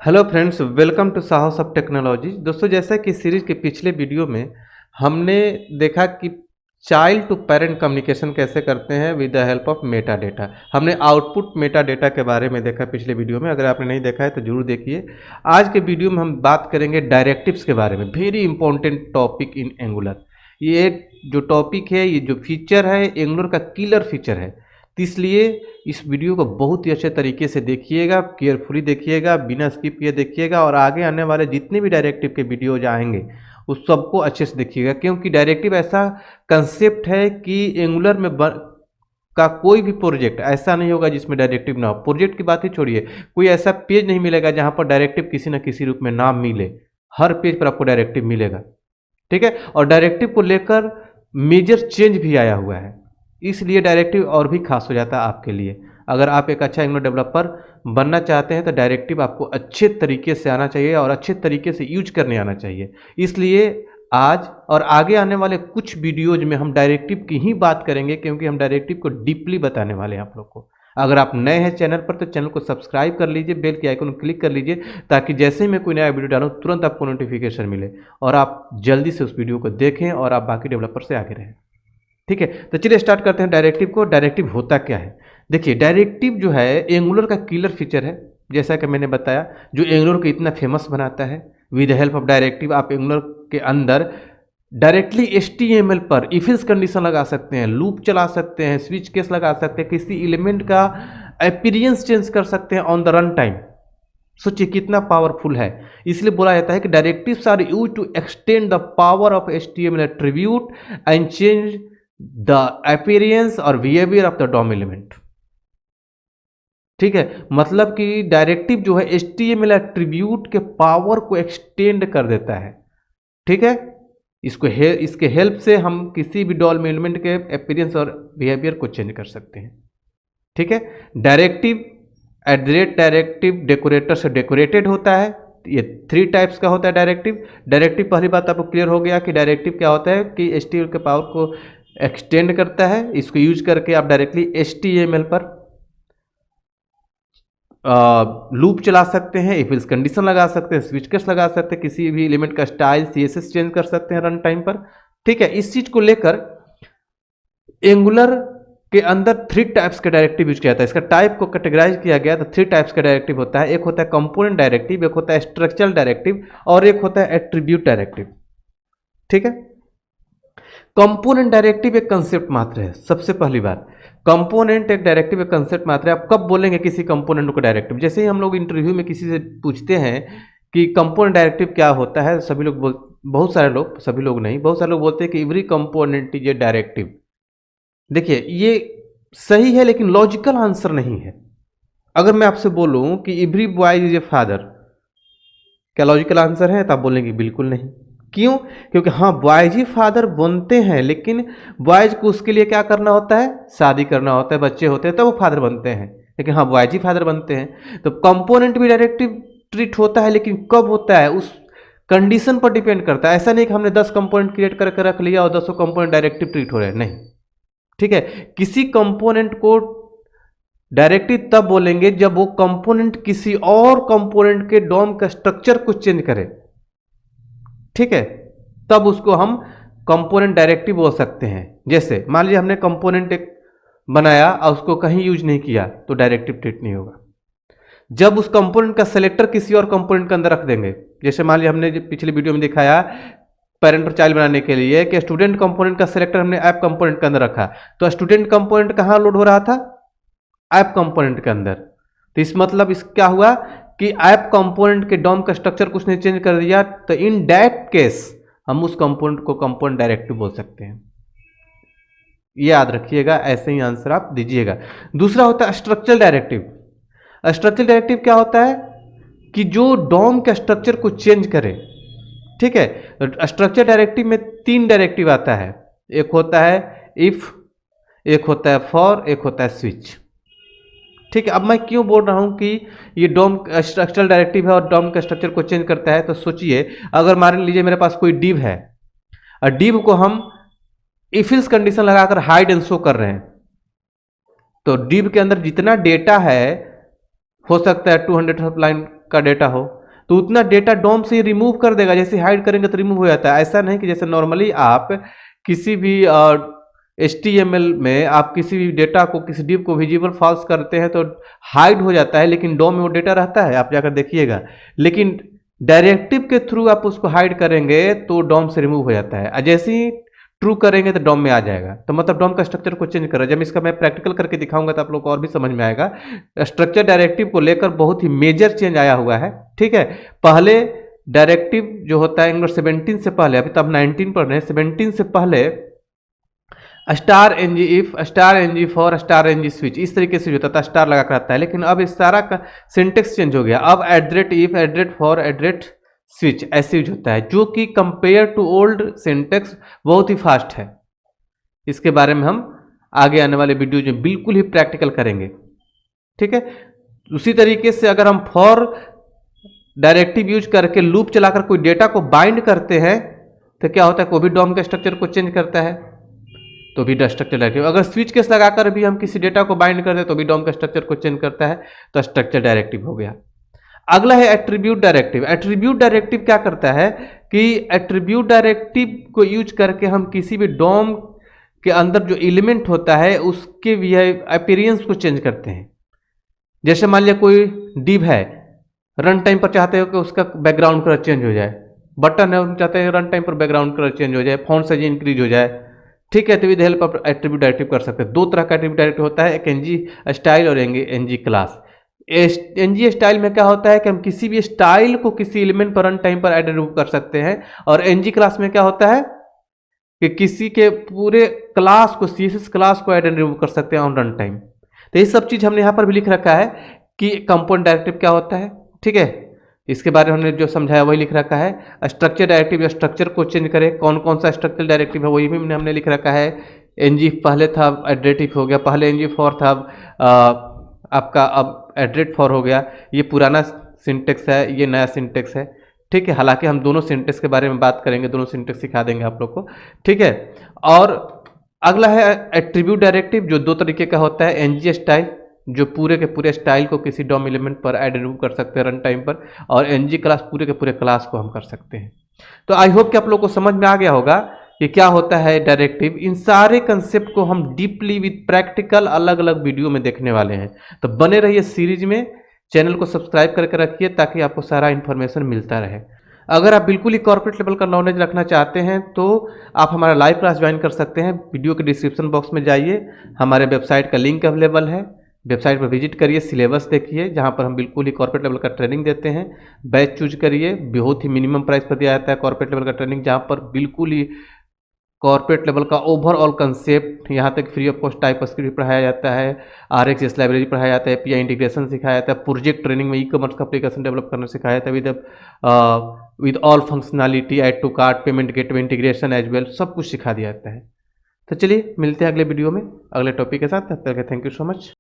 Hello friends, welcome to साहस of technology. दोस्तों, जैसा कि सीरीज के पिछले वीडियो में हमने देखा कि चाइल्ड टू पेरेंट कम्युनिकेशन कैसे करते हैं with the help of Meta data. हमने आउटपुट मेटा डेटा के बारे में देखा पिछले वीडियो में। अगर आपने नहीं देखा है तो जरूर देखिए। आज के वीडियो में हम बात करेंगे डायरेक्टिव्स के बारे में। Very important topic in angular. ये जो टॉपिक है, ये जो फीचर है, एंगुलर का किलर फीचर है। तो इसलिए इस वीडियो को बहुत ही अच्छे तरीके से देखिएगा, केयरफुली देखिएगा, बिना स्किप किए देखिएगा और आगे आने वाले जितने भी डायरेक्टिव के वीडियोज आएंगे उस सबको अच्छे से देखिएगा। क्योंकि डायरेक्टिव ऐसा कंसेप्ट है कि एंगुलर में का कोई भी प्रोजेक्ट ऐसा नहीं होगा जिसमें डायरेक्टिव ना हो। प्रोजेक्ट की बात ही छोड़िए, कोई ऐसा पेज नहीं मिलेगा जहां पर डायरेक्टिव किसी न किसी रूप में ना मिले। हर पेज पर आपको डायरेक्टिव मिलेगा, ठीक है। और डायरेक्टिव को लेकर मेजर चेंज भी आया हुआ है, इसलिए डायरेक्टिव और भी खास हो जाता है आपके लिए। अगर आप एक अच्छा एंगुलर डेवलपर बनना चाहते हैं तो डायरेक्टिव आपको अच्छे तरीके से आना चाहिए और अच्छे तरीके से यूज करने आना चाहिए। इसलिए आज और आगे आने वाले कुछ वीडियोज में हम डायरेक्टिव की ही बात करेंगे, क्योंकि हम डायरेक्टिव को डीपली बताने वाले हैं आप लोग को। अगर आप नए हैं चैनल पर तो चैनल को सब्सक्राइब कर लीजिए, बेल के आइकन को क्लिक कर लीजिए, ताकि जैसे ही मैं कोई नया वीडियो डालूं तुरंत आपको नोटिफिकेशन मिले और आप जल्दी से उस वीडियो को देखें और आप बाकी डेवलपर से आगे रहें, ठीक है। तो चलिए स्टार्ट करते हैं डायरेक्टिव को। डायरेक्टिव होता क्या है? देखिए, डायरेक्टिव जो है एंगुलर का किलर फीचर है। जैसा कि मैंने बताया, जो एंगुलर को इतना फेमस बनाता है। With the help of directive आप एंगुलर के अंदर डायरेक्टली HTML पर इफ एल्स कंडीशन लगा सकते हैं, लूप चला सकते हैं, स्विच केस लगा सकते हैं, किसी एलिमेंट का अपीयरेंस चेंज कर सकते हैं ऑन द रन टाइम। सोचिए कितना पावरफुल है। इसलिए बोला जाता है कि directives are used to extend the power of HTML attribute and change the appearance और behaviour of the DOM element, ठीक है। मतलब कि डायरेक्टिव जो है HTML एट्रीब्यूट के पावर को एक्सटेंड कर देता है, ठीक है। इसके हेल्प से हम किसी भी डॉम एलिमेंट के अपीयरेंस और बिहेवियर को चेंज कर सकते हैं, ठीक है। डायरेक्टिव डायरेक्टिव डेकोरेटर से डेकोरेटेड होता है। ये 3 टाइप्स का होता है डायरेक्टिव। डायरेक्टिव, पहली बात आपको क्लियर हो गया कि डायरेक्टिव क्या होता है कि HTML के पावर को एक्सटेंड करता है। इसको यूज करके आप डायरेक्टली HTML पर लूप चला सकते हैं, इफ एल्स कंडीशन लगा सकते हैं, स्विच केस लगा सकते हैं, किसी भी एलिमेंट का स्टाइल CSS चेंज कर सकते हैं रन टाइम पर, ठीक है। इस चीज को लेकर एंगुलर के अंदर 3 टाइप्स का डायरेक्टिव यूज किया जाता है। इसका टाइप को कैटेगराइज किया गया तो 3 टाइप्स का डायरेक्टिव होता है। एक होता है कंपोनेंट डायरेक्टिव, एक होता है स्ट्रक्चरल डायरेक्टिव और एक होता है एट्रीब्यूट डायरेक्टिव, ठीक है। कंपोनेंट डायरेक्टिव एक कंसेप्ट मात्र है। सबसे पहली बात, कंपोनेंट एक डायरेक्टिव एक कंसेप्ट मात्र है। आप कब बोलेंगे किसी कंपोनेंट को डायरेक्टिव? जैसे ही हम लोग इंटरव्यू में किसी से पूछते हैं कि कंपोनेंट डायरेक्टिव क्या होता है, सभी लोग बहुत सारे लोग, सभी लोग नहीं, बहुत सारे लोग बोलते हैं कि every component is a directive. देखिए, ये सही है लेकिन लॉजिकल आंसर नहीं है। अगर मैं आपसे बोलूं कि every boy is a father, क्या लॉजिकल आंसर है? तो आप बोलेंगे बिल्कुल नहीं। क्यों? क्योंकि हाँ, बॉयज ही फादर बनते हैं, लेकिन बॉयज को उसके लिए क्या करना होता है? शादी करना होता है, बच्चे होते हैं तब वो फादर बनते हैं। लेकिन हाँ, बॉयज ही फादर बनते हैं। तो कंपोनेंट भी डायरेक्टिव ट्रीट होता है, लेकिन कब होता है उस कंडीशन पर डिपेंड करता है। ऐसा नहीं कि हमने 10 कंपोनेंट क्रिएट करके रख लिया और 10 कंपोनेंट डायरेक्टिव ट्रीट हो रहे हैं, नहीं, ठीक है। किसी कंपोनेंट को डायरेक्टिव तब बोलेंगे जब वो कंपोनेंट किसी और कंपोनेंट के डॉम का स्ट्रक्चर को चेंज करे, ठीक है, तब उसको हम कंपोनेंट डायरेक्टिव बोल सकते हैं। जैसे मान लीजिए हमने कंपोनेंट एक बनाया और उसको कहीं यूज नहीं किया तो डायरेक्टिव ट्रीट नहीं होगा। जब उस कंपोनेंट का सेलेक्टर किसी और कंपोनेंट के अंदर रख देंगे, जैसे मान लीजिए हमने पिछले वीडियो में दिखाया पेरेंट और चाइल्ड बनाने के लिए कि स्टूडेंट कंपोनेंट का सेलेक्टर हमने ऐप कंपोनेंट के अंदर रखा, तो स्टूडेंट कंपोनेंट कहां लोड हो रहा था? ऐप कंपोनेंट के अंदर। तो इस मतलब इस क्या हुआ कि ऐप कंपोनेंट के डॉम का स्ट्रक्चर कुछ ने चेंज कर दिया, तो इन दैट केस हम उस कंपोनेंट को कंपोनेंट डायरेक्टिव बोल सकते हैं। ये याद रखिएगा, ऐसे ही आंसर आप दीजिएगा। दूसरा होता है स्ट्रक्चरल डायरेक्टिव। स्ट्रक्चरल डायरेक्टिव क्या होता है कि जो डॉम के स्ट्रक्चर को चेंज करे, ठीक है। स्ट्रक्चर डायरेक्टिव में 3 डायरेक्टिव आता है। एक होता है इफ, एक होता है फॉर, एक होता है स्विच, ठीक है। अब मैं क्यों बोल रहा हूं कि ये डॉम स्ट्रक्चरल डायरेक्टिव है और डॉम के स्ट्रक्चर को चेंज करता है? तो सोचिए, अगर मान लीजिए मेरे पास कोई डिव है और डिव को हम इफ एल्स कंडीशन लगाकर हाइड एंड शो कर रहे हैं, तो डिव के अंदर जितना डेटा है, हो सकता है 200 लाइन का डेटा हो तो उतना डेटा डोम से रिमूव कर देगा। जैसे हाइड करेंगे तो रिमूव हो जाता है। ऐसा नहीं कि जैसे नॉर्मली आप किसी भी HTML में आप किसी भी डेटा को, किसी डिव को विजिबल फॉल्स करते हैं तो हाइड हो जाता है, लेकिन डोम में वो डेटा रहता है, आप जाकर देखिएगा। लेकिन डायरेक्टिव के थ्रू आप उसको हाइड करेंगे तो डोम से रिमूव हो जाता है। जैसे ही ट्रू करेंगे तो डोम में आ जाएगा। तो मतलब डोम का स्ट्रक्चर को चेंज कर रहा है। जब इसका मैं प्रैक्टिकल करके दिखाऊंगा तो आप लोग को और भी समझ में आएगा। स्ट्रक्चर डायरेक्टिव को लेकर बहुत ही मेजर चेंज आया हुआ है। ठीक है, पहले डायरेक्टिव जो होता है एंगुलर 17 से पहले, अभी तो आप 19 पढ़ रहे हैं, 17 से पहले star NG if, star NG for, star NG switch, इस तरीके से जो होता था स्टार लगा कर आता है। लेकिन अब इस सारा का सिंटेक्स चेंज हो गया। अब एड्रेट इफ, एड्रेट फॉर, एड्रेट स्विच ऐसे यूज होता है, जो कि कंपेयर टू ओल्ड सिंटेक्स बहुत ही फास्ट है। इसके बारे में हम आगे आने वाले वीडियो में बिल्कुल ही प्रैक्टिकल करेंगे। ठीक है, उसी तरीके से अगर हम फॉर डायरेक्टिव यूज करके लूप चलाकर कोई डेटा को बाइंड करते हैं तो क्या होता है, कोई भी डॉम के स्ट्रक्चर को चेंज करता है तो भी स्ट्रक्चर डायरेक्टिव। अगर स्विच केस लगाकर भी हम किसी डेटा को बाइंड करते हैं तो भी डॉम का स्ट्रक्चर को चेंज करता है, तो स्ट्रक्चर डायरेक्टिव हो गया। अगला है एट्रीब्यूट डायरेक्टिव। एट्रीब्यूट डायरेक्टिव क्या करता है कि एट्रीब्यूट डायरेक्टिव को यूज करके हम किसी भी डॉम के अंदर जो एलिमेंट होता है उसके अपीयरेंस को चेंज करते हैं। जैसे मान लिया कोई डिव है, रन टाइम पर चाहते हो कि उसका बैकग्राउंड कलर चेंज हो जाए, बटन है, हम चाहते हैं रन टाइम पर बैकग्राउंड कलर चेंज हो जाए, फॉन्ट साइज इंक्रीज हो जाए। ठीक है, तो with help of attribute directive कर सकते हैं। दो तरह का एट्रीब्यूट डायरेक्टिव होता है, एक एनजी स्टाइल और एनजी क्लास। एनजी स्टाइल में क्या होता है कि हम किसी भी स्टाइल को किसी एलिमेंट पर रन टाइम पर ऐड रिमूव कर सकते हैं, और एनजी क्लास में क्या होता है कि किसी के पूरे क्लास को, CSS क्लास को ऐड एंड रिमूव कर सकते हैं ऑन रन टाइम। तो ये सब चीज हमने यहाँ पर भी लिख रखा है कि कंपोनेंट डायरेक्टिव क्या होता है। ठीक है, इसके बारे में हमने जो समझाया वही लिख रखा है। स्ट्रक्चर डायरेक्टिव या स्ट्रक्चर को चेंज करे, कौन कौन सा स्ट्रक्चर डायरेक्टिव है वही भी हमने लिख रखा है। एनजी पहले था, एड्रेटिव हो गया, पहले एनजी फॉर था, आपका अब एड्रेट फॉर हो गया। ये पुराना सिंटेक्स है, ये नया सिंटेक्स है। ठीक है, हालांकि हम दोनों सिंटेक्स के बारे में बात करेंगे, दोनों सिंटेक्स सिखा देंगे आप लोग को। ठीक है, और अगला है एट्रीब्यूट डायरेक्टिव, जो दो तरीके का होता है। एनजी स्टाइल, जो पूरे के पूरे स्टाइल को किसी डॉम एलिमेंट पर ऐड रिमूव कर सकते हैं रन टाइम पर, और एनजी क्लास पूरे के पूरे क्लास को हम कर सकते हैं। तो आई होप कि आप लोग को समझ में आ गया होगा कि क्या होता है डायरेक्टिव। इन सारे कंसेप्ट को हम डीपली विद प्रैक्टिकल अलग अलग वीडियो में देखने वाले हैं। तो बने रहिए सीरीज में, चैनल को सब्सक्राइब करके रखिए ताकि आपको सारा इन्फॉर्मेशन मिलता रहे। अगर आप बिल्कुल ही कॉर्पोरेट लेवल का नॉलेज रखना चाहते हैं तो आप हमारा लाइव क्लास ज्वाइन कर सकते हैं। वीडियो के डिस्क्रिप्शन बॉक्स में जाइए, हमारे वेबसाइट का लिंक अवेलेबल है, वेबसाइट पर विजिट करिए, सिलेबस देखिए, जहां पर हम बिल्कुल ही कॉर्पोरेट लेवल का ट्रेनिंग देते हैं। बैच चूज करिए, बहुत ही मिनिमम प्राइस पर दिया जाता है कॉर्पोरेट लेवल का ट्रेनिंग, जहां पर बिल्कुल ही कॉर्पोरेट लेवल का ओवरऑल कंसेप्ट, यहाँ तक free of cost type script पढ़ाया जाता है, RxJS लाइब्रेरी पढ़ाया जाता है, API इंटीग्रेशन सिखाया जाता है, प्रोजेक्ट ट्रेनिंग में ई-कॉमर्स का एप्लीकेशन डेवलप करना सिखाया जाता है, with all functionality, add to cart, payment gateway integration as well, सब कुछ सिखा दिया जाता है। तो चलिए मिलते हैं अगले वीडियो में अगले टॉपिक के साथ। तब तक थैंक यू सो मच।